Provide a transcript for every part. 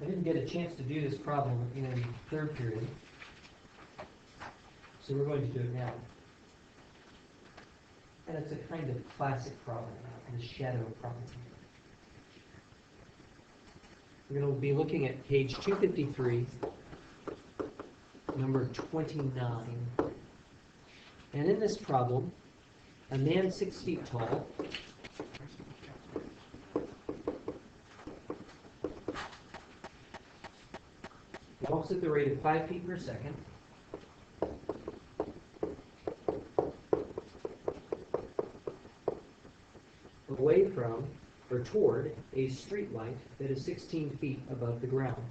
I didn't get a chance to do this problem in third period, so we're going to do it now. And it's a kind of classic problem, the shadow problem. We're going to be looking at page 253, number 29. And in this problem, a man 6 feet tall walks at the rate of 5 feet per second away from or toward a street light that is 16 feet above the ground.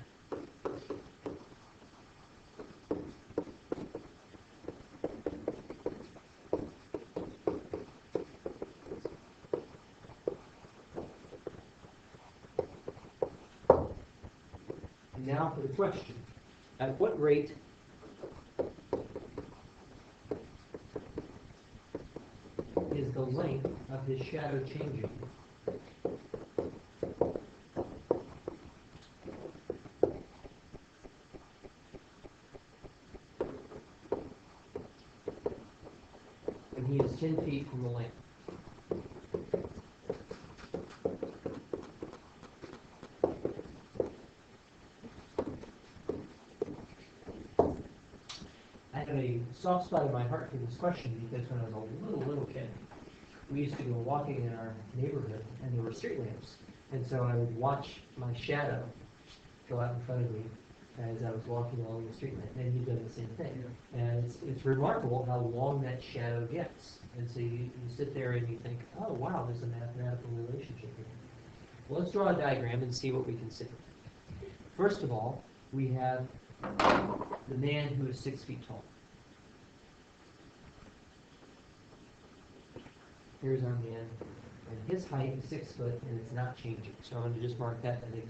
And now for the question. At what rate is the length of his shadow changing? And he is 10 feet from the lamp. I have a soft spot in my heart for this question because when I was a little kid, we used to go walking in our neighborhood and there were street lamps. And so I would watch my shadow go out in front of me as I was walking along the street lamp. And he did the same thing. And it's remarkable how long that shadow gets. And so you sit there and you think, oh wow, there's a mathematical relationship here. Well, let's draw a diagram and see what we can see. First of all, we have the man who is 6 feet tall. Here's our man, and his height is 6 foot, and it's not changing. So I'm going to just mark that as a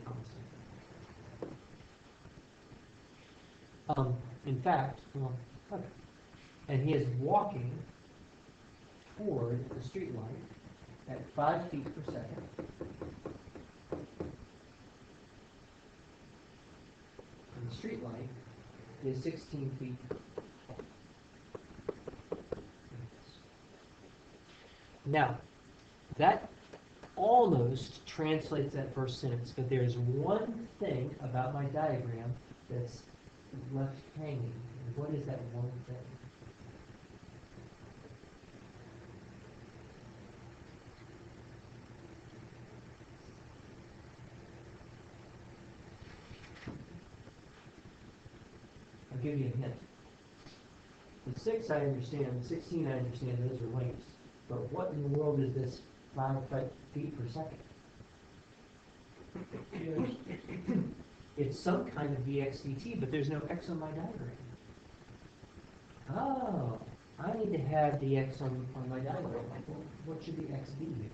constant. In fact, well, okay. And he is walking toward the street light at 5 feet per second. And the street light is 16 feet tall. Now, that almost translates that first sentence, but there's one thing about my diagram that's left hanging. And what is that one thing? I'll give you a hint. The 6 I understand, the 16 I understand, those are lengths. But what in the world is this 5 feet per second? It's some kind of dx dt, but there's no x on my diagram. Oh, I need to have the x on my diagram. Well, what should the x be here?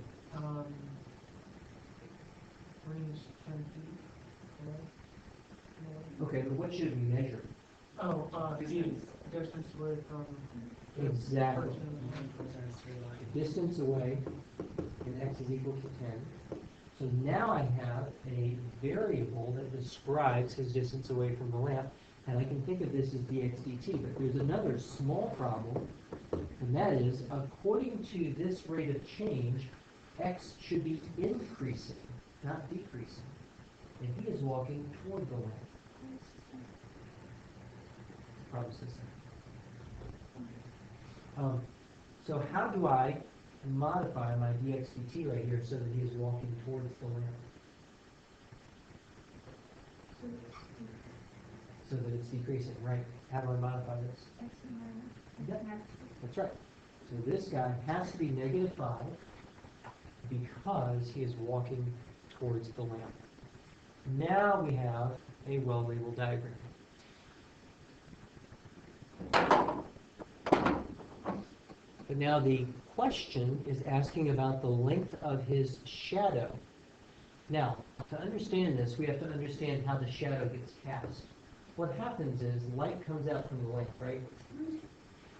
Range 10 feet. Okay, but what should we measure? Oh, the distance away from Exactly. Distance away, and x is equal to 10. So now I have a variable that describes his distance away from the lamp, and I can think of this as dx dt. But there's another small problem, and that is, according to this rate of change, x should be increasing, not decreasing. And he is walking toward the lamp. Problem system. So how do I modify my dx dt right here so that he is walking towards the lamp? So that it's decreasing, right? How do I modify this? Yep. That's right. So this guy has to be -5 because he is walking towards the lamp. Now we have a well-labeled diagram. But now the question is asking about the length of his shadow. Now, to understand this, we have to understand how the shadow gets cast. What happens is light comes out from the lamp, right?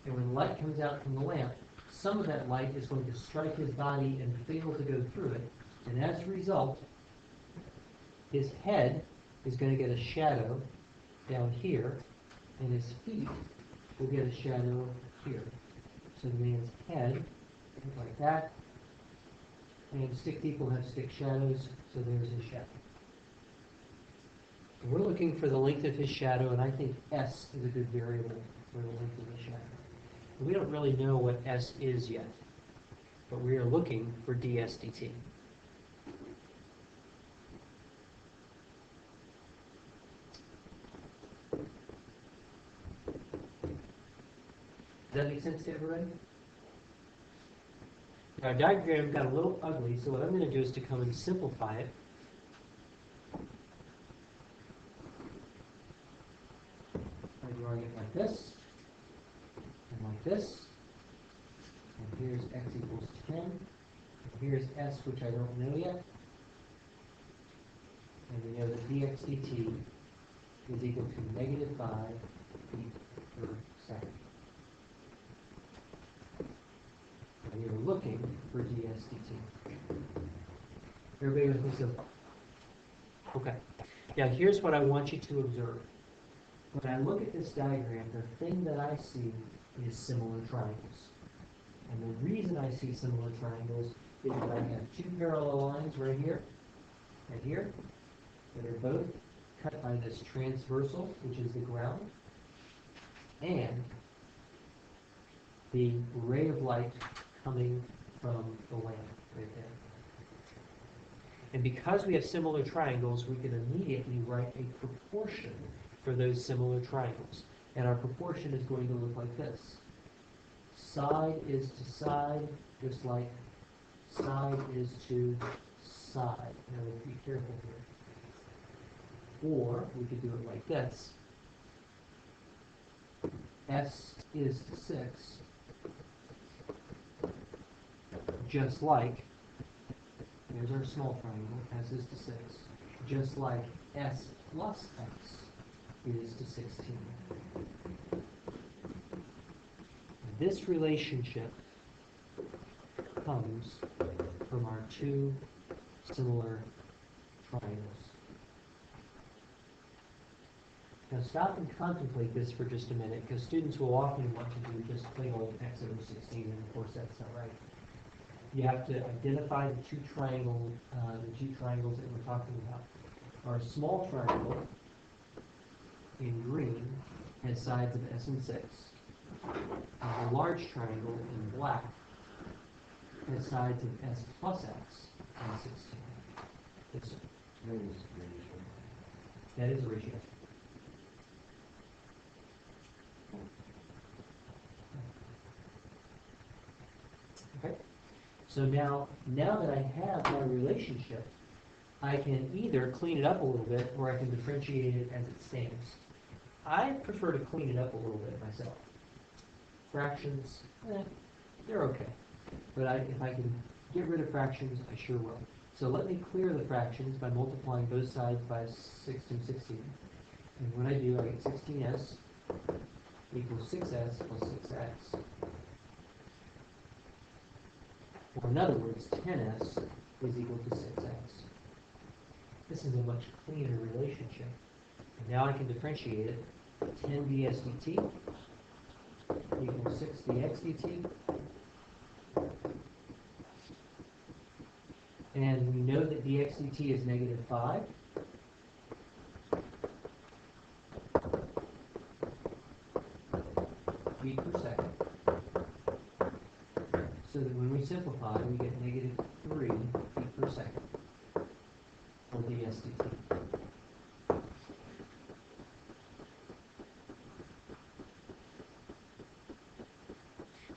And when light comes out from the lamp, some of that light is going to strike his body and fail to go through it. And as a result, his head is going to get a shadow down here, and his feet will get a shadow here. So the man's head, look like that, and stick people have stick shadows, so there's his shadow. So we're looking for the length of his shadow, and I think S is a good variable for the length of the shadow. We don't really know what S is yet, but we are looking for dsdt. Does that make sense to everybody? Our diagram got a little ugly, so what I'm going to do is to come and simplify it. I'm drawing it like this, and like this. And here's x equals 10. And here's s, which I don't know yet. And we know that dx dt is equal to negative 5 feet per second. And we were looking for ds dt. Everybody with me so far? Okay. Now here's what I want you to observe. When I look at this diagram, the thing that I see is similar triangles. And the reason I see similar triangles is that I have two parallel lines right here and here that are both cut by this transversal, which is the ground, and the ray of light coming from the lamp right there. And because we have similar triangles, we can immediately write a proportion for those similar triangles. And our proportion is going to look like this. Side is to side, just like side is to side. Now, be careful here. Or we could do it like this. S is to 6, just like, here's our small triangle, S is to 6, just like S plus X is to 16. This relationship comes from our two similar triangles. Now stop and contemplate this for just a minute, because students will often want to do just plain old x over 16, and of course that's not right. You have to identify the two triangles that we're talking about. Our small triangle in green has sides of s and 6. And the large triangle in black has sides of s plus x and 16. Yes, sir. That is a ratio. Okay. So now that I have my relationship, I can either clean it up a little bit, or I can differentiate it as it stands. I prefer to clean it up a little bit myself. Fractions, they're okay. But if I can get rid of fractions, I sure will. So let me clear the fractions by multiplying both sides by 16. And when I do, I get 16s equals 6s plus 6x. Or in other words, 10s is equal to 6x. This is a much cleaner relationship. And now I can differentiate it. 10 ds dt equals 6 dx dt. And we know that dx dt is negative 5. Feet per second. So that when we simplify, we get negative 3 feet per second for ds dt.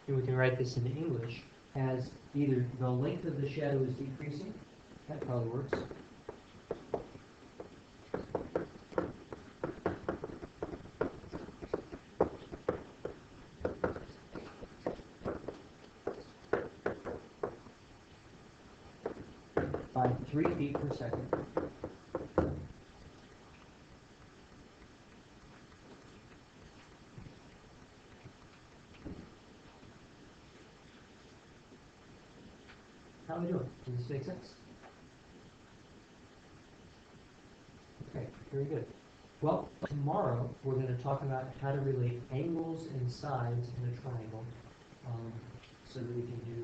And we can write this in English as either the length of the shadow is decreasing, that probably works, by 3 feet per second. How are we doing? Does this make sense? Okay, very good. Well, tomorrow we're going to talk about how to relate angles and sides in a triangle, so that we can do